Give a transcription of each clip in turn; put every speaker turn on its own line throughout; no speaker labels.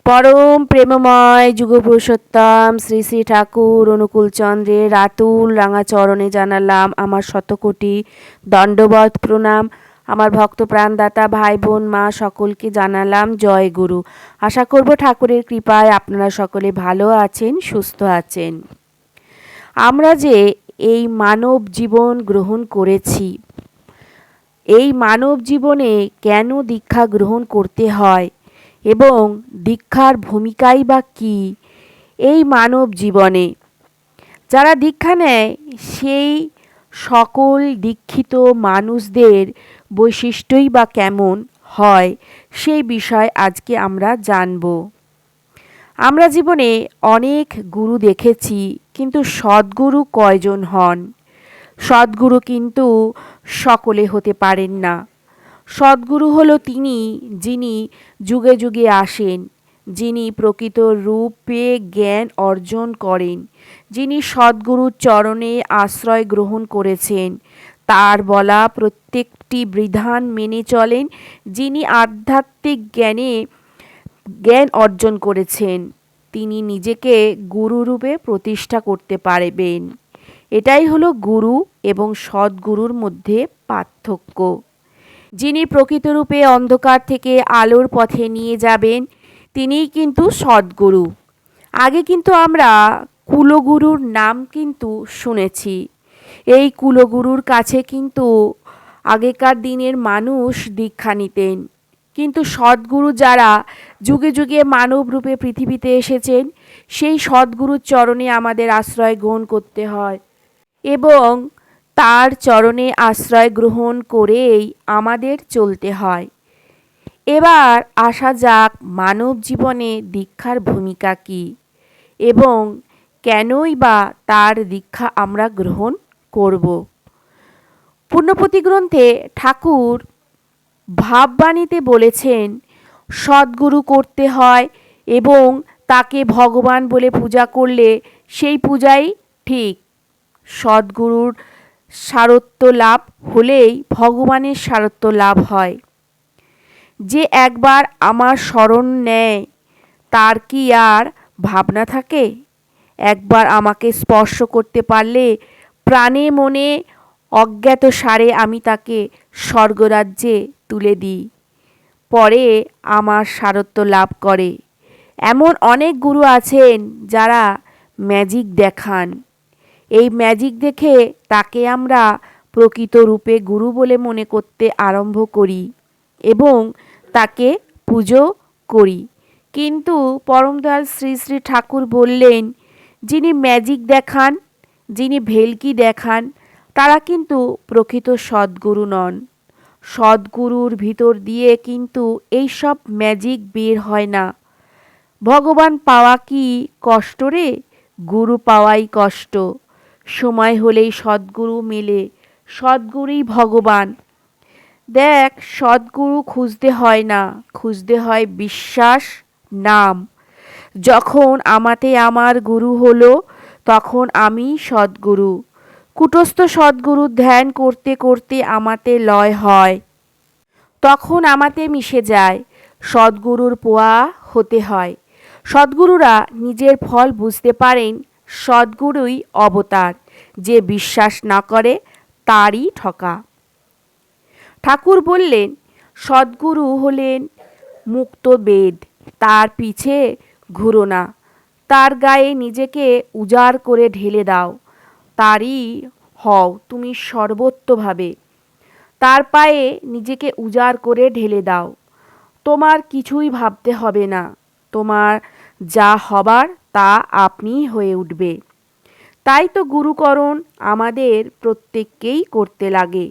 পরম প্রেমময় যুগপুরুষোত্তম শ্রী শ্রী ঠাকুর অনুকূলচন্দ্রের রাতুল রাঙা চরণে জানালাম আমার শতকোটি দণ্ডবত প্রণাম। আমার ভক্ত প্রাণদাতা ভাই বোন মা সকলকে জানালাম জয় গুরু। আশা করব ঠাকুরের কৃপায় আপনারা সকলে ভালো আছেন, সুস্থ আছেন। আমরা যে এই মানব জীবন গ্রহণ করেছি, এই মানব জীবনে কেন দীক্ষা গ্রহণ করতে হয় এবং দীক্ষার ভূমিকাই বা কী এই মানব জীবনে, যারা দীক্ষা নেয় সেই সকল দীক্ষিত মানুষদের বৈশিষ্ট্যই বা কেমন হয় সেই বিষয় আজকে আমরা জানব। আমরা জীবনে অনেক গুরু দেখেছি, কিন্তু সদ্গুরু কয়জন হন? সদ্গুরু কিন্তু সকলে হতে পারেন না। সদ্গুরু হলো তিনি যিনি যুগে যুগে আসেন, যিনি প্রকৃত রূপে জ্ঞান অর্জন করেন, যিনি সদ্গুরুর চরণে আশ্রয় গ্রহণ করেছেন, তার বলা প্রত্যেকটি বিধান মেনে চলেন, যিনি আধ্যাত্মিক জ্ঞান অর্জন করেছেন, তিনি নিজেকে গুরুরূপে প্রতিষ্ঠা করতে পারবেন। এটাই হলো গুরু এবং সদ্গুরুর মধ্যে পার্থক্য। যিনি প্রকৃতরূপে অন্ধকার থেকে আলোর পথে নিয়ে যাবেন তিনিই কিন্তু সদ্গুরু। আগে কিন্তু আমরা কুলগুরুর নাম কিন্তু শুনেছি। এই কুলগুরুর কাছে কিন্তু আগেকার দিনের মানুষ দীক্ষা নিতেন, কিন্তু সদ্গুরু যারা যুগে যুগে মানব রূপে পৃথিবীতে এসেছেন সেই সদ্গুরুর চরণে আমাদের আশ্রয় গ্রহণ করতে হয় এবং তার চরণে আশ্রয় গ্রহণ করেই আমাদের চলতে হয়। এবার আসা যাক মানব জীবনে দীক্ষার ভূমিকা কী এবং কেনই বা তার দীক্ষা আমরা গ্রহণ করব। পুণ্যপতি গ্রন্থে ঠাকুর ভাববাণীতে বলেছেন সদ্গুরু করতে হয় এবং তাকে ভগবান বলে পূজা করলে সেই পূজাই ঠিক। সদ্গুরুর সারত্ব লাভ হলেই ভগবানের সারত্ব লাভ হয়। যে একবার আমার শরণ নেয় তার কি আর ভাবনা থাকে? একবার আমাকে স্পর্শ করতে পারলে প্রাণে মনে অজ্ঞাত সারে আমি তাকে স্বর্গরাজ্যে তুলে দিই, পরে আমার সারত্ব লাভ করে। এমন অনেক গুরু আছেন যারা ম্যাজিক দেখান। এই ম্যাজিক দেখে তাকে আমরা প্রকৃত রূপে গুরু বলে মনে করতে আরম্ভ করি এবং তাকে পুজো করি। কিন্তু পরমদয়াল শ্রী শ্রী ঠাকুর বললেন, যিনি ম্যাজিক দেখান, যিনি ভেলকি দেখান, তারা কিন্তু প্রকৃত সদ্গুরু নন। সদ্গুরুর ভিতর দিয়ে কিন্তু এইসব ম্যাজিক বের হয় না। ভগবান পাওয়া কি কষ্ট রে? গুরু পাওয়াই কষ্ট। সময় হলেই সদ্গুরু মেলে, সদ্গুরুই ভগবান। দেখ, সদ্গুরু খুঁজতে হয় না, খুঁজতে হয় বিশ্বাস, নাম। যখন আমাতে আমার গুরু হলো তখন আমি সদ্গুরু। কুটস্থ সদ্গুরুর ধ্যান করতে করতে আমাতে লয় হয়, তখন আমাতে মিশে যায়। সদ্গুরুর পোয়া হতে হয়। সদ্গুরুরা নিজের ফল বুঝতে পারেন। সদ্গুরুই অবতার, যে বিশ্বাস না করে তারই ঠকা। ঠাকুর বললেন সদ্গুরু হলেন মুক্ত বেদ, তার পিছে ঘুরো না, তার গায়ে নিজেকে উজাড় করে ঢেলে দাও, তারই হও তুমি সর্বত্রভাবে। তার পায়ে নিজেকে উজাড় করে ঢেলে দাও, তোমার কিছুই ভাবতে হবে না, তোমার যা হবার তা আপনিই হয়ে উঠবে। তাই তো গুরুকরণ আমাদের প্রত্যেককেই করতে লাগে।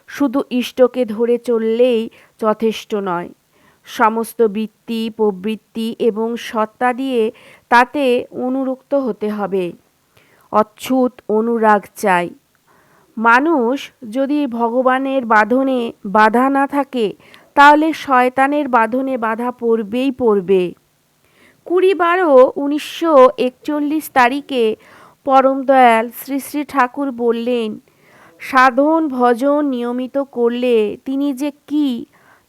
শুধু ইষ্টকে ধরে চললেই যথেষ্ট নয়, সমস্ত বৃত্তি প্রবৃত্তি এবং সত্তা দিয়ে তাতে অনুরক্ত হতে হবে। অচ্ছুত অনুরাগ চাই। মানুষ যদি ভগবানের বাঁধনে বাঁধা না থাকে তাহলে শয়তানের বাঁধনে বাঁধা পড়বেই পড়বে। 20/12/1941 তারিখে পরমদয়াল শ্রী শ্রী ঠাকুর বললেন, সাধন ভজন নিয়মিত করলে তিনি যে কি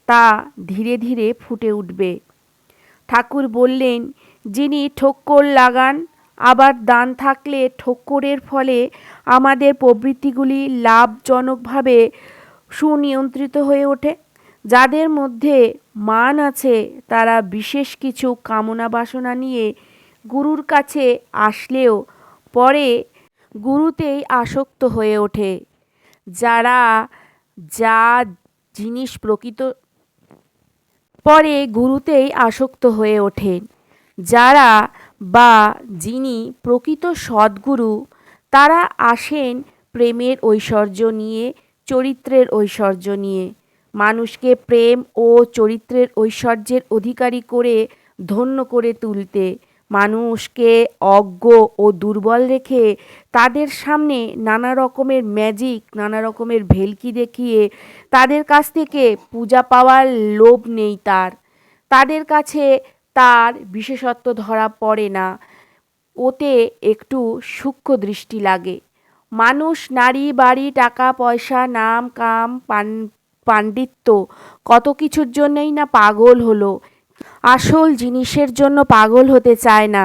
তা ধীরে ধীরে ফুটে উঠবে। ঠাকুর বললেন, যিনি ঠোক্কর লাগান, আবার দান থাকলে ঠোক্করের ফলে আমাদের প্রবৃত্তিগুলি লাভজনকভাবে সুনিয়ন্ত্রিত হয়ে ওঠে। যাদের মধ্যে মান আছে তারা বিশেষ কিছু কামনা বাসনা নিয়ে গুরুর কাছে আসলেও পরে গুরুতেই আসক্ত হয়ে ওঠে। যারা যা জিনিস প্রকৃত পরে গুরুতেই আসক্ত হয়ে ওঠেন। যারা বা যিনি প্রকৃত সদ্গুরু তারা আসেন প্রেমের ঐশ্বর্য নিয়ে, চরিত্রের ঐশ্বর্য নিয়ে, মানুষকে প্রেম ও চরিত্রের ঐশ্বর্যের অধিকারী করে ধন্য করে তুলতে, মানুষকে অজ্ঞ ও দুর্বল রেখে তাদের সামনে নানা রকমের ম্যাজিক, নানা রকমের ভেলকি দেখিয়ে তাদের কাছ থেকে পূজা পাওয়ার লোভ নেই তার। তাদের কাছে তার বিশেষত্ব ধরা পড়ে না, ওতে একটু সূক্ষ্ম দৃষ্টি লাগে। মানুষ নারী বাড়ি টাকা পয়সা নাম কাম পাণ্ডিত্য কত কিছুর জন্যই না পাগল হলো, আসল জিনিসের জন্য পাগল হতে চায় না।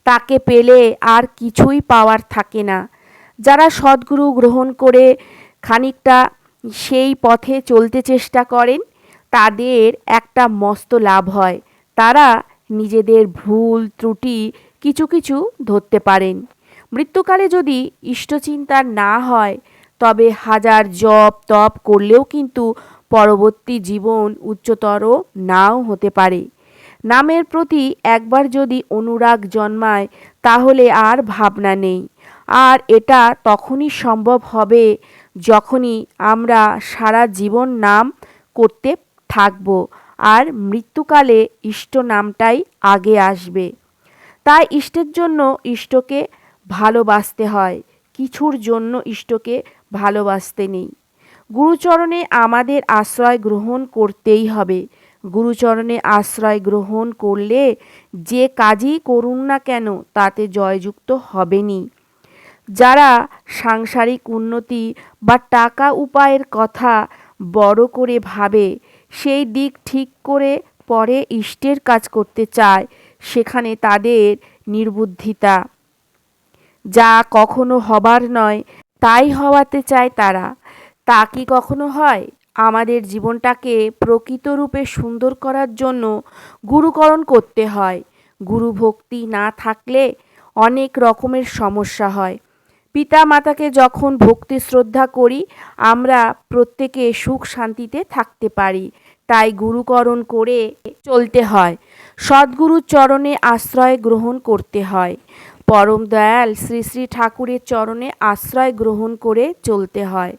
তাকে পেলে আর কিছুই পাওয়ার থাকে না। যারা সদ্গুরু গ্রহণ করে খানিকটা সেই পথে চলতে চেষ্টা করেন তাদের একটা মস্ত লাভ হয়। তারা নিজেদের ভুল ত্রুটি কিছু কিছু ধরতে পারেন। মৃত্যুকালে যদি ইষ্টচিন্তা না হয় তবে হাজার জপ তপ করলেও কিন্তু পরবর্তী জীবন উচ্চতর নাও হতে পারে। নামের প্রতি একবার যদি অনুরাগ জন্মায় তাহলে আর ভাবনা নেই। আর এটা তখনই সম্ভব হবে যখনই আমরা সারা জীবন নাম করতে থাকব আর মৃত্যুকালে ইষ্ট নামটাই আগে আসবে। তাই ইষ্টের জন্য ইষ্টকে ভালোবাসতে হয়, কিছুর জন্য ইষ্টকে ভালোবাসতে নেই। গুরুচরণে আমাদের আশ্রয় গ্রহণ করতেই হবে। গুরুচরণে আশ্রয় গ্রহণ করলে যে কাজই করুন না কেন তাতে জয়যুক্ত হবেনই। যারা সাংসারিক উন্নতি বা টাকা উপায়ের কথা বড় করে ভাবে, সেই দিক ঠিক করে পরে ইষ্টের কাজ করতে চায়, সেখানে তাদের নির্বুদ্ধিতা। যা কখনো হবার নয় তাই হওয়াতে চায় তারা, তা কি কখনো হয়? আমাদের জীবনটাকে প্রকৃত রূপে সুন্দর করার জন্য গুরুকরণ করতে হয়। গুরু ভক্তি না থাকলে অনেক রকমের সমস্যা হয়। পিতা মাতাকে যখন ভক্তি শ্রদ্ধা করি আমরা প্রত্যেকে সুখ শান্তিতে থাকতে পারি। তাই গুরুকরণ করে চলতে হয়, সদ্গুরুর চরণে আশ্রয় গ্রহণ করতে হয়। পরম দয়াল শ্রী শ্রী ঠাকুরের চরণে আশ্রয় গ্রহণ করে চলতে হয়।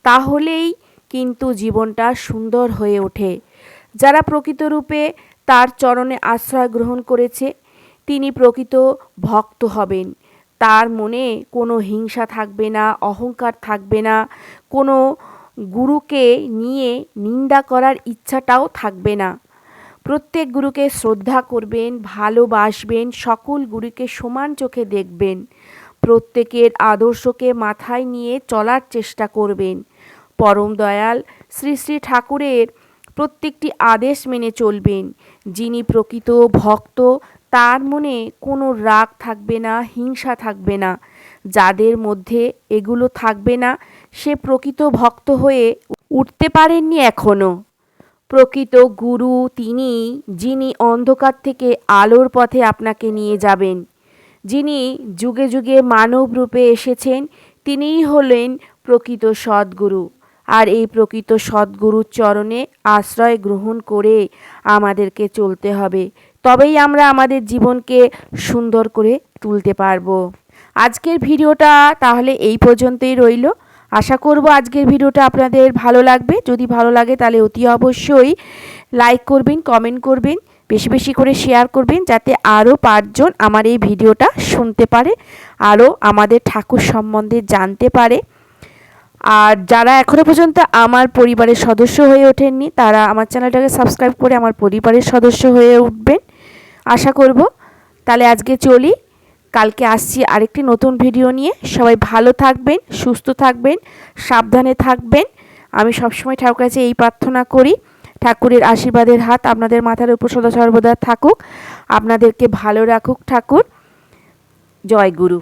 তাহলেই কিন্তু জীবনটা সুন্দর হয়ে ওঠে। যারা প্রকৃতরূপে তার চরণে আশ্রয় গ্রহণ করেছে তিনি প্রকৃত ভক্ত হবেন। তার মনে কোনো হিংসা থাকবে না, অহংকার থাকবে না, কোনো গুরুকে নিয়ে নিন্দা করার ইচ্ছাটাও থাকবে না। প্রত্যেক গুরুকে শ্রদ্ধা করবেন, ভালোবাসবেন, সকল গুরুকে সমান চোখে দেখবেন, প্রত্যেকের আদর্শকে মাথায় নিয়ে চলার চেষ্টা করবেন। পরম দয়াল শ্রী শ্রী ঠাকুরের প্রত্যেকটি আদেশ মেনে চলবেন। যিনি প্রকৃত ভক্ত তার মনে কোনো রাগ থাকবে না, হিংসা থাকবে না। যাদের মধ্যে এগুলো থাকবে না সে প্রকৃত ভক্ত হয়ে উঠতে পারেননি এখনো। প্রকৃত গুরু তিনি, যিনি অন্ধকার থেকে আলোর পথে আপনাকে নিয়ে যাবেন। যিনি যুগে যুগে মানব রূপে এসেছেন তিনিই হলেন প্রকৃত সদ্গুরু। আর এই প্রকৃত সদ্গুরুর চরণে আশ্রয় গ্রহণ করে আমাদেরকে চলতে হবে, তবেই আমরা আমাদের জীবনকে সুন্দর করে তুলতে পারবো। আজকের ভিডিওটা তাহলে এই পর্যন্তই রইল। আশা করব আজকের ভিডিওটা আপনাদের ভালো লাগবে। যদি ভালো লাগে তাহলে অতি অবশ্যই লাইক করবেন, কমেন্ট করবেন, বেশি বেশি করে শেয়ার করবেন, যাতে আরও 5 জন আমার এই ভিডিওটা শুনতে পারে, আরও আমাদের ঠাকুর সম্বন্ধে জানতে পারে। আর যারা এখনও পর্যন্ত আমার পরিবারের সদস্য হয়ে ওঠেননি তারা আমার চ্যানেলটাকে সাবস্ক্রাইব করে আমার পরিবারের সদস্য হয়ে উঠবেন আশা করব। তাহলে আজকে চলি, কালকে আসছি আরেকটি নতুন ভিডিও নিয়ে। সবাই ভালো থাকবেন, সুস্থ থাকবেন, সাবধানে থাকবেন। আমি সবসময় ঠাকুরের কাছে এই প্রার্থনা করি। ঠাকুরের আশীর্বাদের হাত আপনাদের মাথার উপর সদা সর্বদা থাকুক, আপনাদেরকে ভালো রাখুক ঠাকুর। জয় গুরু।